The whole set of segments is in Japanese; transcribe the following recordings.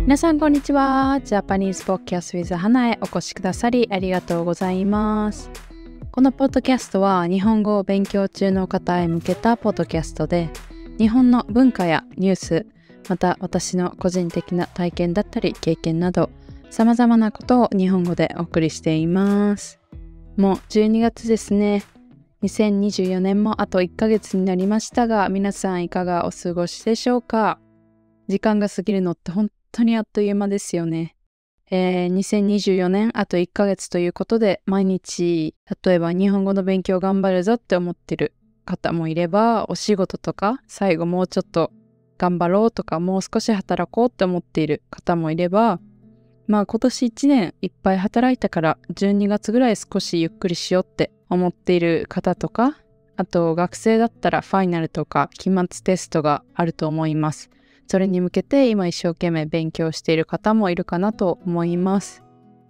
皆さんこんにちは。ジャパニーズポッキャスト with 花へお越しくださりありがとうございます。このポッドキャストは日本語を勉強中の方へ向けたポッドキャストで、日本の文化やニュース、また私の個人的な体験だったり経験など様々なことを日本語でお送りしています。もう12月ですね。2024年もあと1ヶ月になりましたが、皆さんいかがお過ごしでしょうか？時間が過ぎるのって本当にあっという間ですよね。2024年あと1ヶ月ということで、毎日例えば日本語の勉強頑張るぞって思ってる方もいれば、お仕事とか最後もうちょっと頑張ろうとかもう少し働こうって思っている方もいれば、今年1年いっぱい働いたから12月ぐらい少しゆっくりしようって思っている方とか、あと学生だったらファイナルとか期末テストがあると思います。それに向けて今一生懸命勉強している方もいるかなと思います。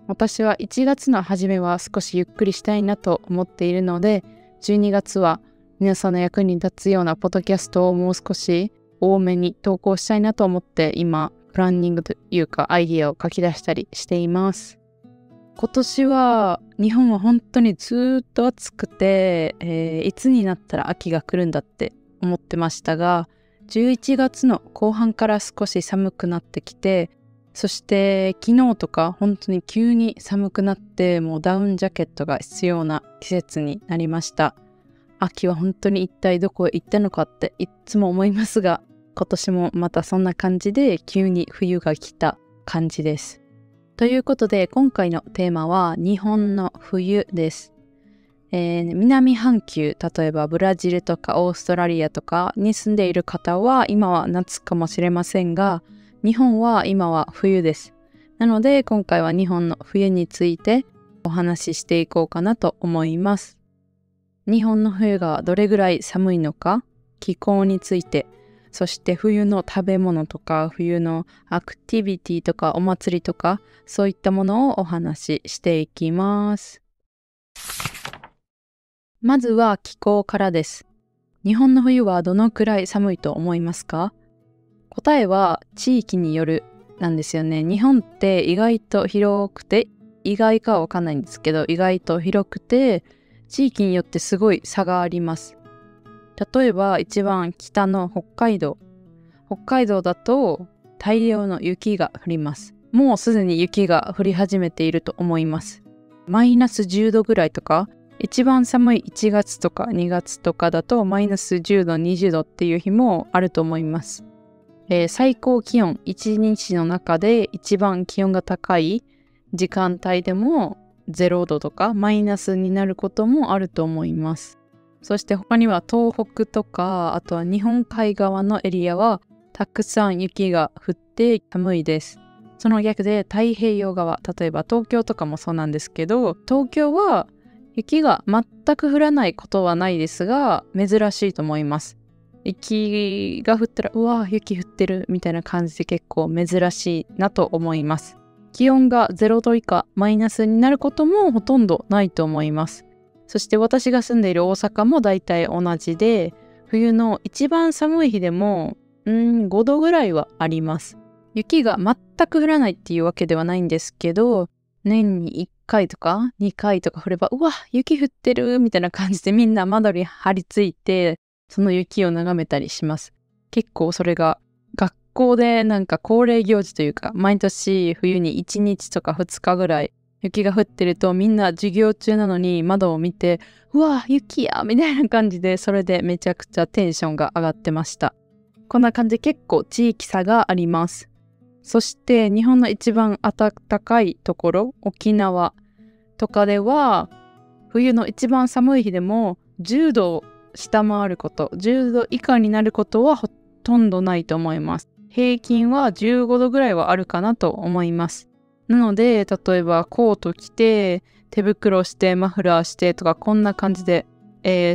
私は1月の初めは少しゆっくりしたいなと思っているので、12月は皆さんの役に立つようなポッドキャストをもう少し多めに投稿したいなと思って今プランニングというかアイディアを書き出したりしています。今年は日本は本当にずっと暑くて、いつになったら秋が来るんだって思ってましたが、11月の後半から少し寒くなってきて、そして昨日とか本当に急に寒くなってもうダウンジャケットが必要な季節になりました。秋は本当に一体どこへ行ったのかっていつも思いますが、今年もまたそんな感じで急に冬が来た感じです。ということで今回のテーマは日本の冬です。南半球、例えばブラジルとかオーストラリアとかに住んでいる方は今は夏かもしれませんが、日本は今は冬です。なので今回は日本の冬についてお話ししていこうかなと思います。日本の冬がどれぐらい寒いのか、気候について、そして冬の食べ物とか冬のアクティビティとかお祭りとかそういったものをお話ししていきます。まずは気候からです。日本の冬はどのくらい寒いと思いますか？答えは地域によるなんですよね。日本って意外と広くて、意外かはわかんないんですけど、意外と広くて、地域によってすごい差があります。例えば一番北の北海道だと大量の雪が降ります。もうすでに雪が降り始めていると思います。マイナス10度ぐらいとか、一番寒い1月とか2月とかだとマイナス10度、20度っていう日もあると思います。最高気温1日の中で一番気温が高い時間帯でも0度とかマイナスになることもあると思います。そして他には東北とか、あとは日本海側のエリアはたくさん雪が降って寒いです。その逆で太平洋側、例えば東京とかもそうなんですけど、東京は雪が全く降らないことはないですが、珍しいと思います。雪が降ったら、うわ、雪降ってるみたいな感じで結構珍しいなと思います。気温が0度以下、マイナスになることもほとんどないと思います。そして私が住んでいる大阪もだいたい同じで、冬の一番寒い日でも5度ぐらいはあります。雪が全く降らないっていうわけではないんですけど、年に1回とか2回とか降れば、うわ、雪降ってるみたいな感じでみんな窓に張り付いて、その雪を眺めたりします。結構それが学校でなんか恒例行事というか、毎年冬に1日とか2日ぐらい雪が降ってるとみんな授業中なのに窓を見て、うわ、雪やみたいな感じで、それでめちゃくちゃテンションが上がってました。こんな感じで結構地域差があります。そして日本の一番暖かいところ、沖縄とかでは冬の一番寒い日でも10度を下回ること、10度以下になることはほとんどないと思います。平均は15度ぐらいはあるかなと思います。なので例えばコート着て手袋してマフラーしてとかこんな感じで、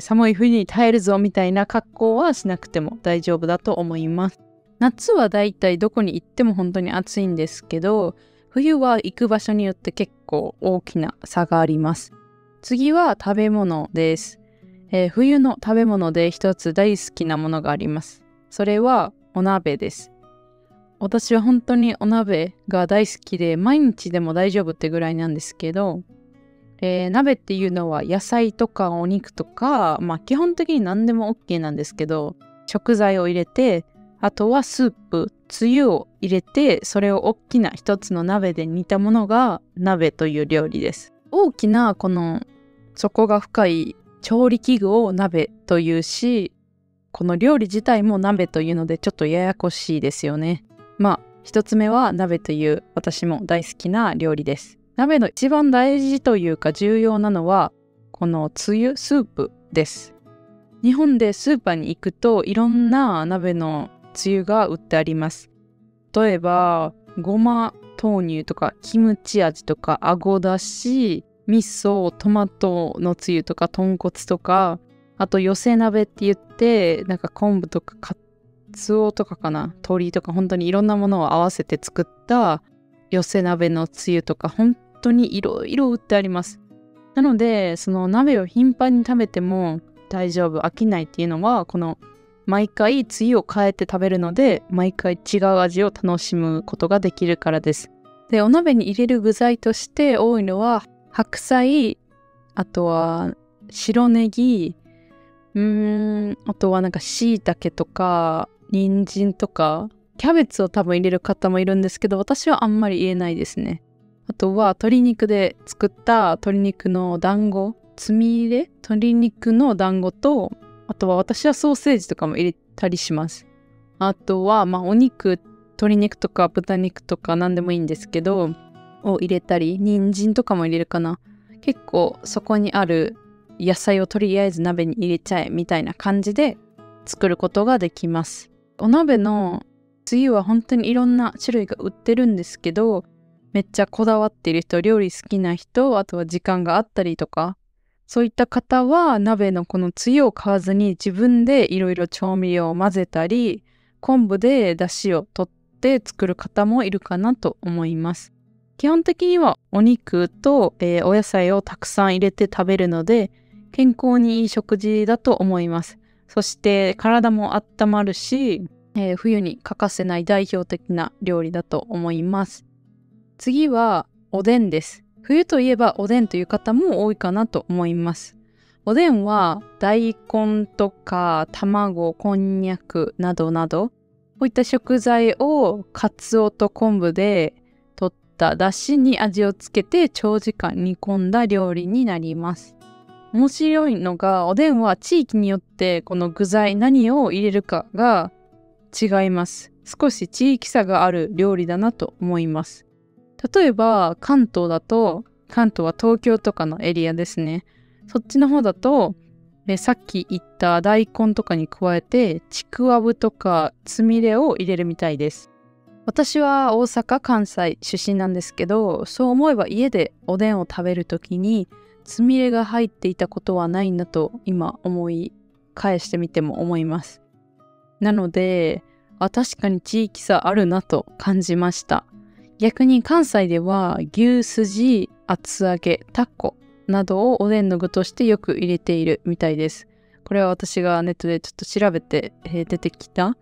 寒い冬に耐えるぞみたいな格好はしなくても大丈夫だと思います。夏はだいたいどこに行っても本当に暑いんですけど、冬は行く場所によって結構大きな差があります。次は食べ物です。冬の食べ物で一つ大好きなものがあります。それはお鍋です。私は本当にお鍋が大好きで、毎日でも大丈夫ってぐらいなんですけど、鍋っていうのは野菜とかお肉とか、基本的に何でも OK なんですけど、食材を入れて、あとはスープ、つゆを入れて、それを大きな一つの鍋で煮たものが鍋という料理です。大きなこの底が深い調理器具を鍋というし、この料理自体も鍋というのでちょっとややこしいですよね。一つ目は鍋という私も大好きな料理です。鍋の一番大事というか重要なのはこのつゆ、スープです。日本でスーパーに行くといろんな鍋のつゆが売ってあります。例えばごま豆乳とかキムチ味とかあごだし、味噌、トマトのつゆとか豚骨とか、あと寄せ鍋って言って昆布とかカツオとか鶏とか本当にいろんなものを合わせて作った寄せ鍋のつゆとか本当にいろいろ売ってあります。なのでその鍋を頻繁に食べても大丈夫、飽きないっていうのはこの毎回つゆを変えて食べるので毎回違う味を楽しむことができるからです。で、お鍋に入れる具材として多いのは白菜、あとは白ネギ、あとは椎茸とか人参とかキャベツを多分入れる方もいるんですけど、私はあんまり入れないですね。あとは鶏肉で作った鶏肉の団子、つみ入れ鶏肉の団子と、あとは私はソーセージとかも入れたりします。あとはお肉、鶏肉とか豚肉とか何でもいいんですけどを入れたり、人参とかも入れるかな。結構そこにある野菜をとりあえず鍋に入れちゃえみたいな感じで作ることができます。お鍋のつゆは本当にいろんな種類が売ってるんですけど、めっちゃこだわっている人、料理好きな人、あとは時間があったりとか、そういった方は鍋のこのつゆを買わずに自分でいろいろ調味料を混ぜたり、昆布で出汁を取って作る方もいるかなと思います。基本的にはお肉と、お野菜をたくさん入れて食べるので健康にいい食事だと思います。そして体も温まるし、冬に欠かせない代表的な料理だと思います。次はおでんです。冬といえばおでんという方も多いかなと思います。おでんは大根とか卵、こんにゃくなどなど、こういった食材をカツオと昆布で取った出汁に味をつけて長時間煮込んだ料理になります。面白いのが、おでんは地域によってこの具材何を入れるかが違います。少し地域差がある料理だなと思います。例えば関東だと、関東は東京とかのエリアですね。そっちの方だと、さっき言った大根とかに加えてちくわぶとかつみれを入れるみたいです。私は大阪、関西出身なんですけど、そう思えば家でおでんを食べるときにつみれが入っていたことはないんだと今思い返してみても思います。なので、確かに地域差あるなと感じました。逆に関西では牛すじ、厚揚げ、タコなどをおでんの具としてよく入れているみたいです。これは私がネットでちょっと調べて、出てきた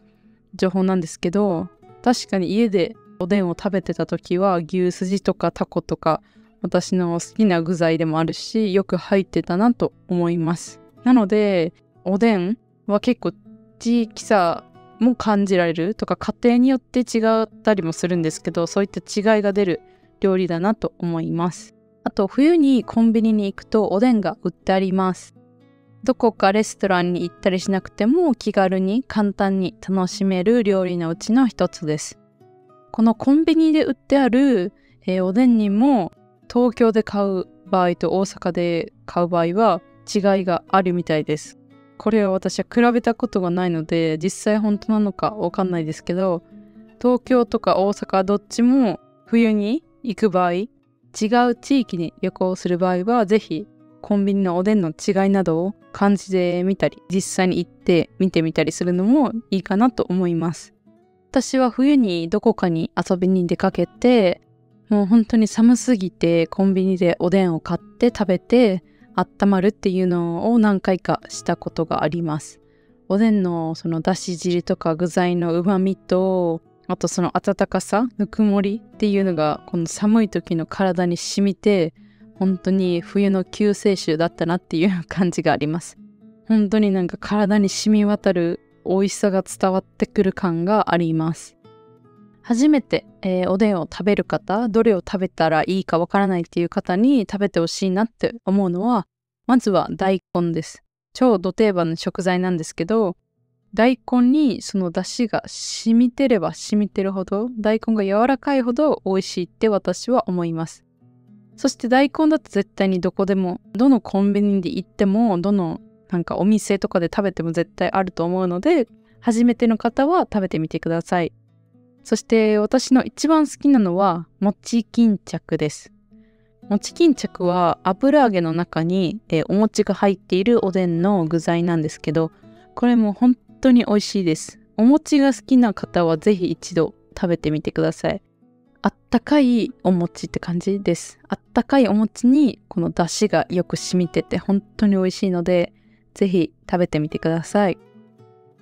情報なんですけど、確かに家でおでんを食べてた時は牛すじとかタコとか私の好きな具材でもあるし、よく入ってたなと思います。なのでおでんは結構地域差も感じられるとか、家庭によって違ったりもするんですけど、そういった違いが出る料理だなと思います。あと冬にコンビニに行くとおでんが売ってあります。どこかレストランに行ったりしなくても気軽に簡単に楽しめる料理のうちの一つです。このコンビニで売ってある、おでんにも東京で買う場合と大阪で買う場合は違いがあるみたいです。これは私は比べたことがないので実際本当なのかわかんないですけど、東京とか大阪どっちも冬に行く場合、違う地域に旅行する場合はぜひコンビニのおでんの違いなどを感じてみたり、実際に行って見てみたりするのもいいかなと思います。私は冬にどこかに遊びに出かけて、もう本当に寒すぎてコンビニでおでんを買って食べて温まるっていうのを何回かしたことがあります。おでんのそのだし汁とか具材の旨味とあとその暖かさ、ぬくもりっていうのがこの寒い時の体に染みて、本当に冬の救世主だったなっていう感じがあります。本当になんか体に染み渡る美味しさが伝わってくる感があります。初めて、おでんを食べる方、どれを食べたらいいかわからないっていう方に食べてほしいなって思うのは、まずは大根です。超ド定番の食材なんですけど、大根にその出汁が染みてれば染みてるほど、大根が柔らかいほど美味しいって私は思います。そして大根だと絶対にどこでも、どのコンビニで行っても、どのなんかお店とかで食べても絶対あると思うので、初めての方は食べてみてください。そして私の一番好きなのは餅巾着です。餅巾着は油揚げの中に、お餅が入っているおでんの具材なんですけど、これも本当に美味しいです。お餅が好きな方はぜひ一度食べてみてください。あったかいお餅って感じです。あったかいお餅にこの出汁がよく染みてて本当に美味しいので、ぜひ食べてみてください。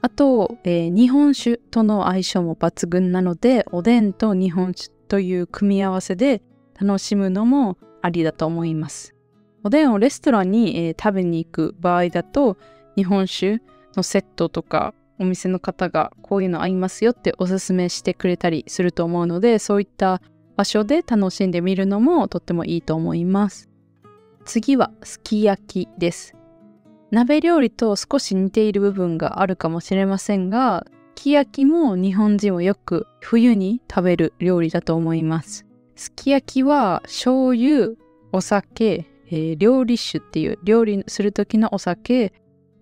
あと、日本酒との相性も抜群なので、おでんと日本酒という組み合わせで楽しむのもありだと思います。おでんをレストランに、食べに行く場合だと、日本酒のセットとかお店の方がこういうの合いますよっておすすめしてくれたりすると思うので、そういった場所で楽しんでみるのもとってもいいと思います。次はすき焼きです。鍋料理と少し似ている部分があるかもしれませんが、すき焼きも日本人はよく冬に食べる料理だと思います。すき焼きは醤油、お酒、料理酒っていう料理する時のお酒、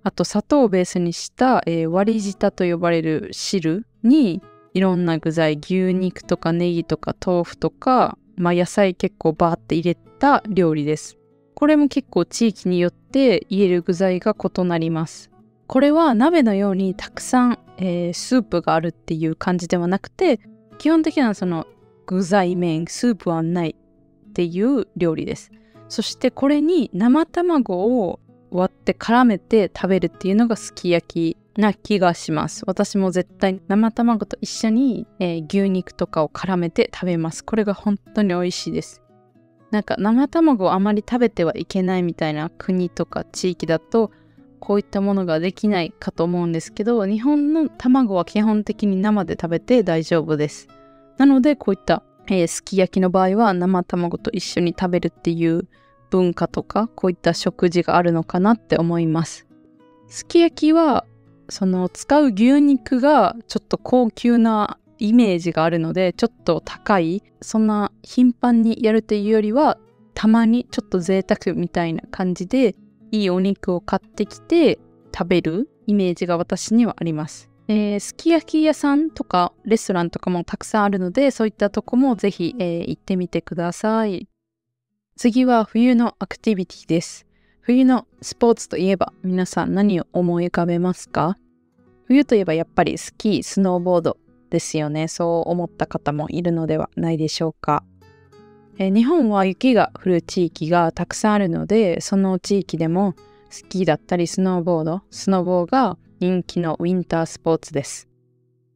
あと砂糖をベースにした、割り舌と呼ばれる汁にいろんな具材、牛肉とかネギとか豆腐とか、野菜結構バーって入れた料理です。これも結構地域によって入れる具材が異なります。これは鍋のようにたくさん、スープがあるっていう感じではなくて、基本的なその具材麺、スープはないっていう料理です。そしてこれに生卵を割って絡めて食べるっていうのがすき焼きな気がします。私も絶対生卵と一緒に、牛肉とかを絡めて食べます。これが本当に美味しいです。なんか生卵をあまり食べてはいけないみたいな国とか地域だとこういったものができないかと思うんですけど、日本の卵は基本的に生で食べて大丈夫です。なのでこういった、すき焼きの場合は生卵と一緒に食べるっていう文化とかこういった食事があるのかなって思います。すき焼きはその使う牛肉がちょっと高級なイメージがあるのでちょっと高い、そんな頻繁にやるというよりはたまにちょっと贅沢みたいな感じでいいお肉を買ってきて食べるイメージが私にはあります。すき焼き屋さんとかレストランとかもたくさんあるので、そういったとこもぜひ、行ってみてください。次は冬のアクティビティです。冬のスポーツといえば皆さん何を思い浮かべますか？冬といえばやっぱりスキー、スノーボードですよね。そう思った方もいるのではないでしょうか。日本は雪が降る地域がたくさんあるので、その地域でもスキーだったりスノーボーが人気のウィンタースポーツです。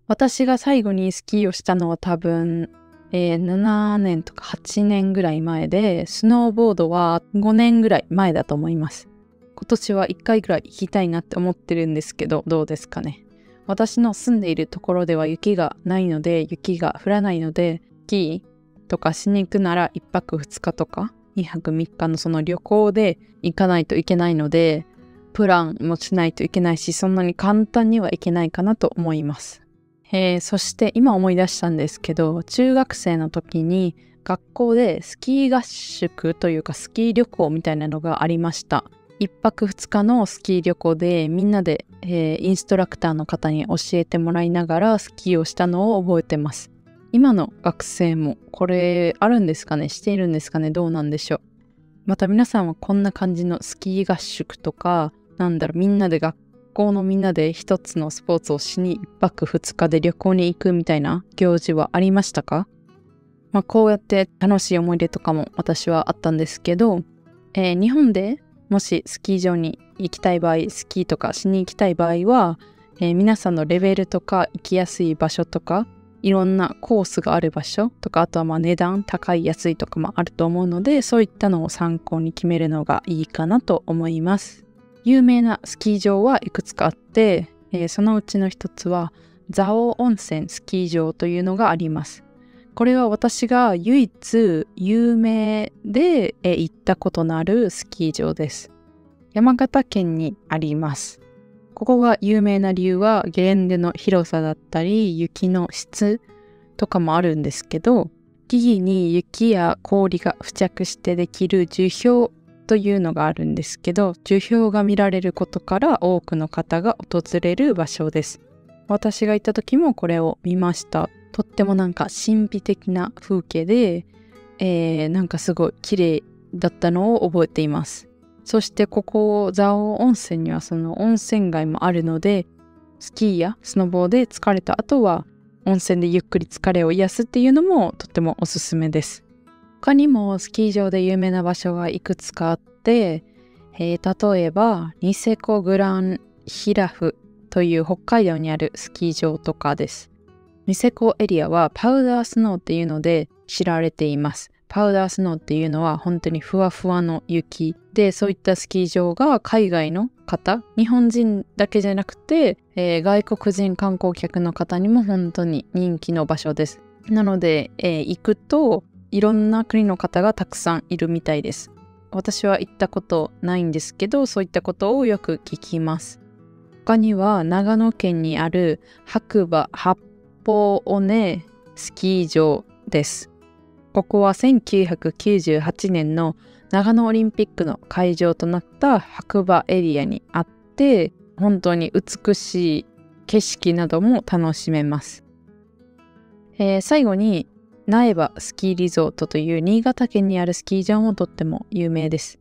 私が最後にスキーをしたのは多分、7年とか8年ぐらい前で、スノーボードは5年ぐらい前だと思います。今年は1回ぐらい行きたいなって思ってるんですけど、どうですかね。私の住んでいるところでは雪がないので、雪が降らないので、スキーとかしに行くなら1泊2日とか2泊3日のその旅行で行かないといけないので、プランもしないといけないし、そんなに簡単にはいけないかなと思います。そして今思い出したんですけど、中学生の時に学校でスキー合宿というかスキー旅行みたいなのがありました。1泊2日のスキー旅行でみんなで、インストラクターの方に教えてもらいながらスキーをしたのを覚えてます。今の学生もこれあるんですかね？しているんですかね？どうなんでしょう。また皆さんはこんな感じのスキー合宿とか、みんなで学校のみんなで一つのスポーツをしに1泊2日で旅行に行くみたいな行事はありましたか？こうやって楽しい思い出とかも私はあったんですけど、日本でもしスキー場に行きたい場合、スキーとかしに行きたい場合は、皆さんのレベルとか行きやすい場所とかいろんなコースがある場所とか、あとは値段高い安いとかもあると思うので、そういったのを参考に決めるのがいいかなと思います。有名なスキー場はいくつかあって、そのうちの一つは蔵王温泉スキー場というのがあります。これは私が唯一有名で行ったことのあるスキー場です。山形県にあります。ここが有名な理由はゲレンデの広さだったり雪の質とかもあるんですけど、木々に雪や氷が付着してできる樹氷というのがあるんですけど、樹氷が見られることから多くの方が訪れる場所です。私が行った時もこれを見ました。とってもなんか神秘的な風景で、なんかすごい綺麗だったのを覚えています。そしてここ蔵王温泉にはその温泉街もあるので、スキーやスノボーで疲れた後は温泉でゆっくり疲れを癒すっていうのもとってもおすすめです。他にもスキー場で有名な場所がいくつかあって、例えばニセコグランヒラフという北海道にあるスキー場とかです。ニセコエリアはパウダースノーっていうので知られています。パウダースノーっていうのは本当にふわふわの雪で、そういったスキー場が海外の方、日本人だけじゃなくて、外国人観光客の方にも本当に人気の場所です。なので、行くといろんな国の方がたくさんいるみたいです。私は行ったことないんですけど、そういったことをよく聞きます。他には長野県にある白馬八方尾根スキー場です。ここは1998年の長野オリンピックの会場となった白馬エリアにあって、本当に美しい景色なども楽しめます。最後に苗場スキーリゾートという新潟県にあるスキー場もとっても有名です。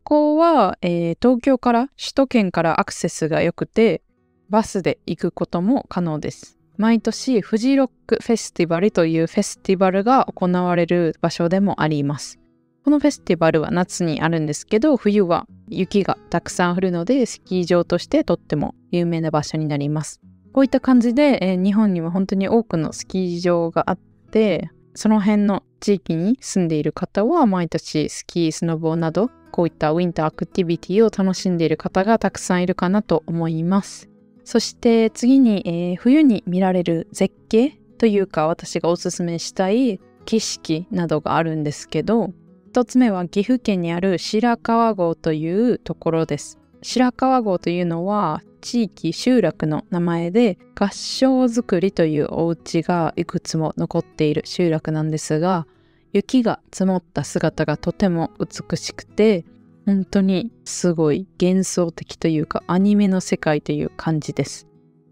ここは、東京から首都圏からアクセスが良くて、バスで行くことも可能です。毎年フジロックフェスティバルというフェスティバルが行われる場所でもあります。このフェスティバルは夏にあるんですけど、冬は雪がたくさん降るのでスキー場としてとっても有名な場所になります。こういった感じで、日本には本当に多くのスキー場があって、その辺の地域に住んでいる方は毎年スキー、スノボーなどこういったウィンターアクティビティを楽しんでいる方がたくさんいるかなと思います。そして次に、冬に見られる絶景というか私がおすすめしたい景色などがあるんですけど、一つ目は岐阜県にある白川郷というところです。白川郷というのは地域集落の名前で、合掌造りというお家がいくつも残っている集落なんですが、雪が積もった姿がとても美しくて、本当にすごい幻想的というかアニメの世界という感じです。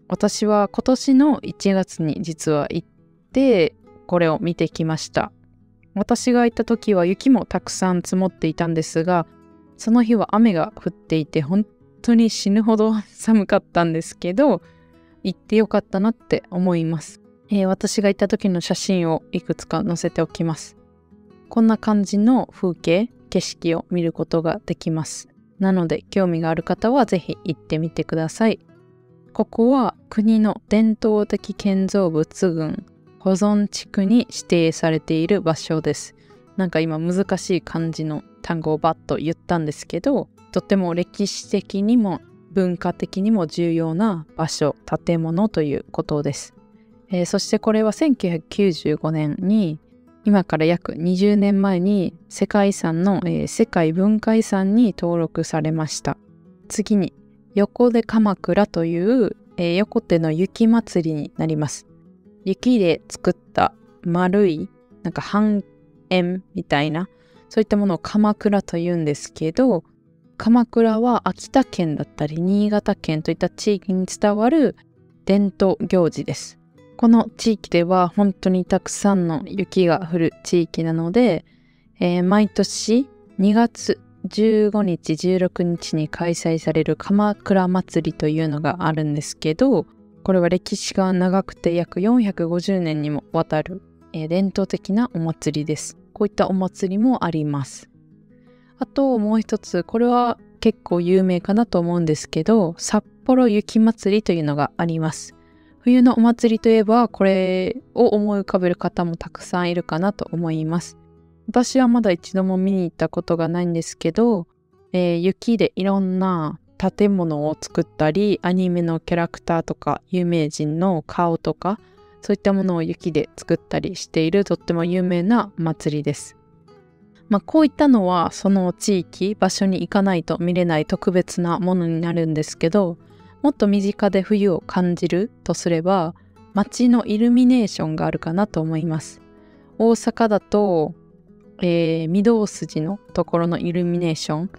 私は今年の1月に実は行ってこれを見てきました。私が行った時は雪もたくさん積もっていたんですが、その日は雨が降っていて本当に死ぬほど寒かったんですけど、行ってよかったなって思います。私が行った時の写真をいくつか載せておきます。こんな感じの風景、景色を見ることができます。なので興味がある方はぜひ行ってみてください。ここは国の伝統的建造物群保存地区に指定されている場所です。なんか今難しい漢字の単語をバッと言ったんですけど、とても歴史的にも文化的にも重要な場所、建物ということです。そしてこれは1995年に今から約20年前に世界遺産の、世界文化遺産に登録されました。次に横手鎌倉という、横手の雪祭りになります。雪で作った丸いなんか半円みたいなそういったものを鎌倉と言うんですけど、鎌倉は秋田県だったり新潟県といった地域に伝わる伝統行事です。この地域では本当にたくさんの雪が降る地域なので、毎年2月15日16日に開催される鎌倉祭りというのがあるんですけど、これは歴史が長くて約450年にもわたる、伝統的なお祭りです。こういったお祭りもあります。あともう一つ、これは結構有名かなと思うんですけど、札幌雪まつりというのがあります。冬のお祭りといえばこれを思い浮かべる方もたくさんいるかなと思います。私はまだ一度も見に行ったことがないんですけど、雪でいろんな建物を作ったり、アニメのキャラクターとか有名人の顔とかそういったものを雪で作ったりしているとっても有名な祭りです。こういったのはその地域、場所に行かないと見れない特別なものになるんですけど、もっと身近で冬を感じるとすれば、街のイルミネーションがあるかなと思います。大阪だと、御堂筋のところのイルミネーション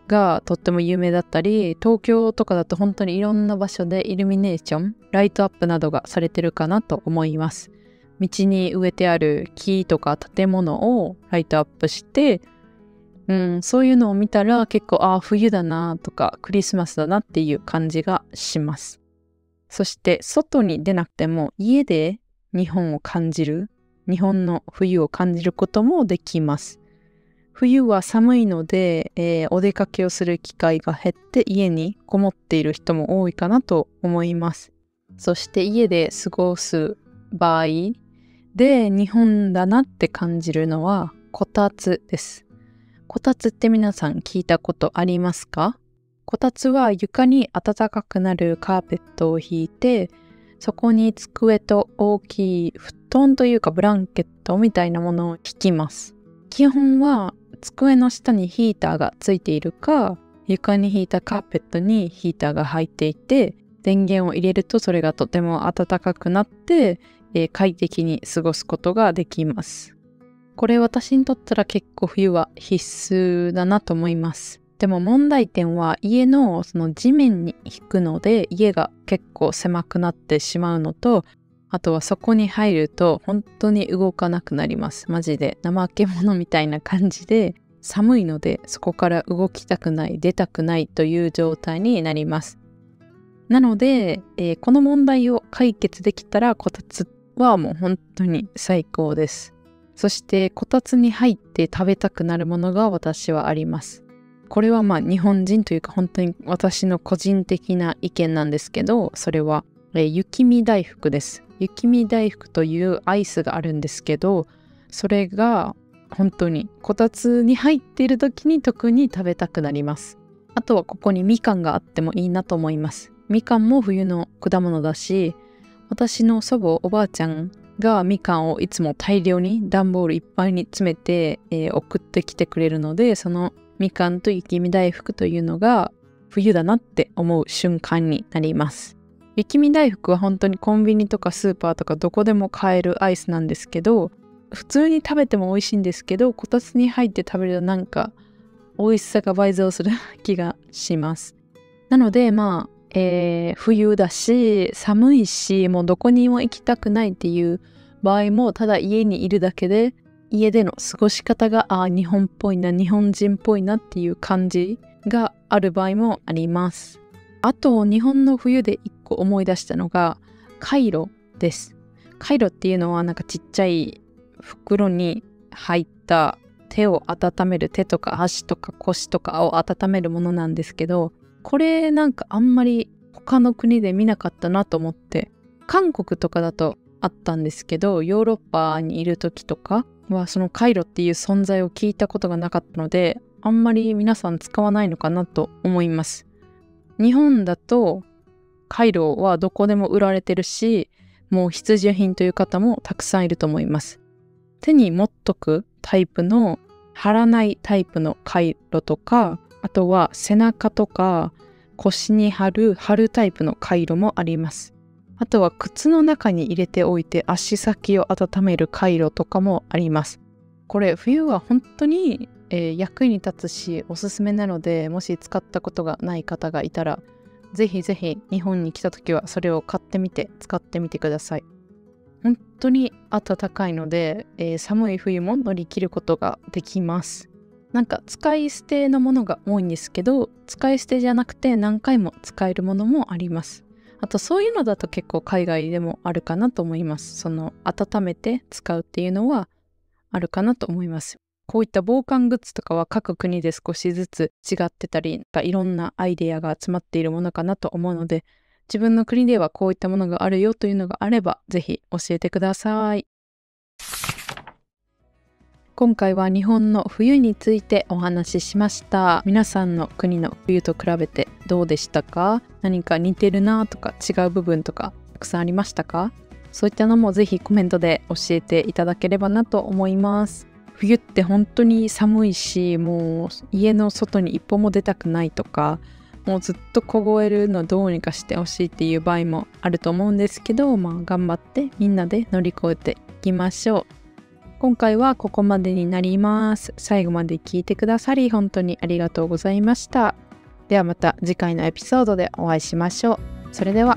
がとっても有名だったり、東京とかだと本当にいろんな場所でイルミネーション、ライトアップなどがされてるかなと思います。道に植えてある木とか建物をライトアップして、そういうのを見たら結構冬だなとかクリスマスだなっていう感じがします。そして外に出なくても家で日本を感じる、日本の冬を感じることもできます。冬は寒いので、お出かけをする機会が減って家にこもっている人も多いかなと思います。そして家で過ごす場合で日本だなって感じるのはこたつです。こたつって皆さん聞いたことありますか？こたつは床に暖かくなるカーペットを引いて、そこに机と大きい布団というかブランケットみたいなものを敷きます。基本は机の下にヒーターがついているか、床に引いたカーペットにヒーターが入っていて、電源を入れるとそれがとても暖かくなって、快適に過ごすことができます。これ私にとったら結構冬は必須だなと思います。でも問題点は家のその地面に引くので家が結構狭くなってしまうのと、あとはそこに入ると本当に動かなくなります。マジで怠け者みたいな感じで寒いのでそこから動きたくない、出たくないという状態になります。なので、この問題を解決できたらこたつはもう本当に最高です。そしてこたつに入って食べたくなるものが私はあります。これは日本人というか本当に私の個人的な意見なんですけど、それは、雪見大福です。雪見大福というアイスがあるんですけど、それが本当にこたつに入っている時に特に食べたくなります。あとはここにみかんがあってもいいなと思います。みかんも冬の果物だし、私の祖母おばあちゃんがみかんをいつも大量に段ボールいっぱいに詰めて、送ってきてくれるので、そのみかんと雪見大福というのが冬だなって思う瞬間になります。雪見大福は本当にコンビニとかスーパーとかどこでも買えるアイスなんですけど、普通に食べても美味しいんですけど、こたつに入って食べるとなんか美味しさが倍増する気がします。なので冬だし寒いしもうどこにも行きたくないっていう場合もただ家にいるだけで家での過ごし方が日本っぽいな、日本人っぽいなっていう感じがある場合もあります。あと日本の冬で一個思い出したのがカイロです。カイロっていうのはなんかちっちゃい袋に入った手を温める、手とか足とか腰とかを温めるものなんですけど、これなんかあんまり他の国で見なかったなと思って、韓国とかだとあったんですけど、ヨーロッパにいる時とかはそのカイロっていう存在を聞いたことがなかったので、あんまり皆さん使わないのかなと思います。日本だとカイロはどこでも売られてるし、もう必需品という方もたくさんいると思います。手に持っとくタイプの貼らないタイプのカイロとか、あとは背中とか腰に貼るタイプのカイロもあります。あとは靴の中に入れておいて足先を温めるカイロとかもあります。これ冬は本当に、役に立つしおすすめなので、もし使ったことがない方がいたらぜひぜひ日本に来た時はそれを買ってみて使ってみてください。本当に暖かいので、寒い冬も乗り切ることができます。なんか使い捨てのものが多いんですけど、使い捨てじゃなくて何回も使えるものもあります。あとそういうのだと結構海外でもあるかなと思います。その温めて使うっていうのはあるかなと思います。こういった防寒グッズとかは各国で少しずつ違ってたり、いろんなアイデアが集まっているものかなと思うので、自分の国ではこういったものがあるよというのがあれば、ぜひ教えてください。今回は日本の冬についてお話ししました。皆さんの国の冬と比べてどうでしたか？何か似てるなとか違う部分とかたくさんありましたか？そういったのもぜひコメントで教えていただければなと思います。冬って本当に寒いし、もう家の外に一歩も出たくないとか、もうずっと凍えるのどうにかしてほしいっていう場合もあると思うんですけど、頑張ってみんなで乗り越えていきましょう。今回はここまでになります。最後まで聞いてくださり本当にありがとうございました。ではまた次回のエピソードでお会いしましょう。それでは。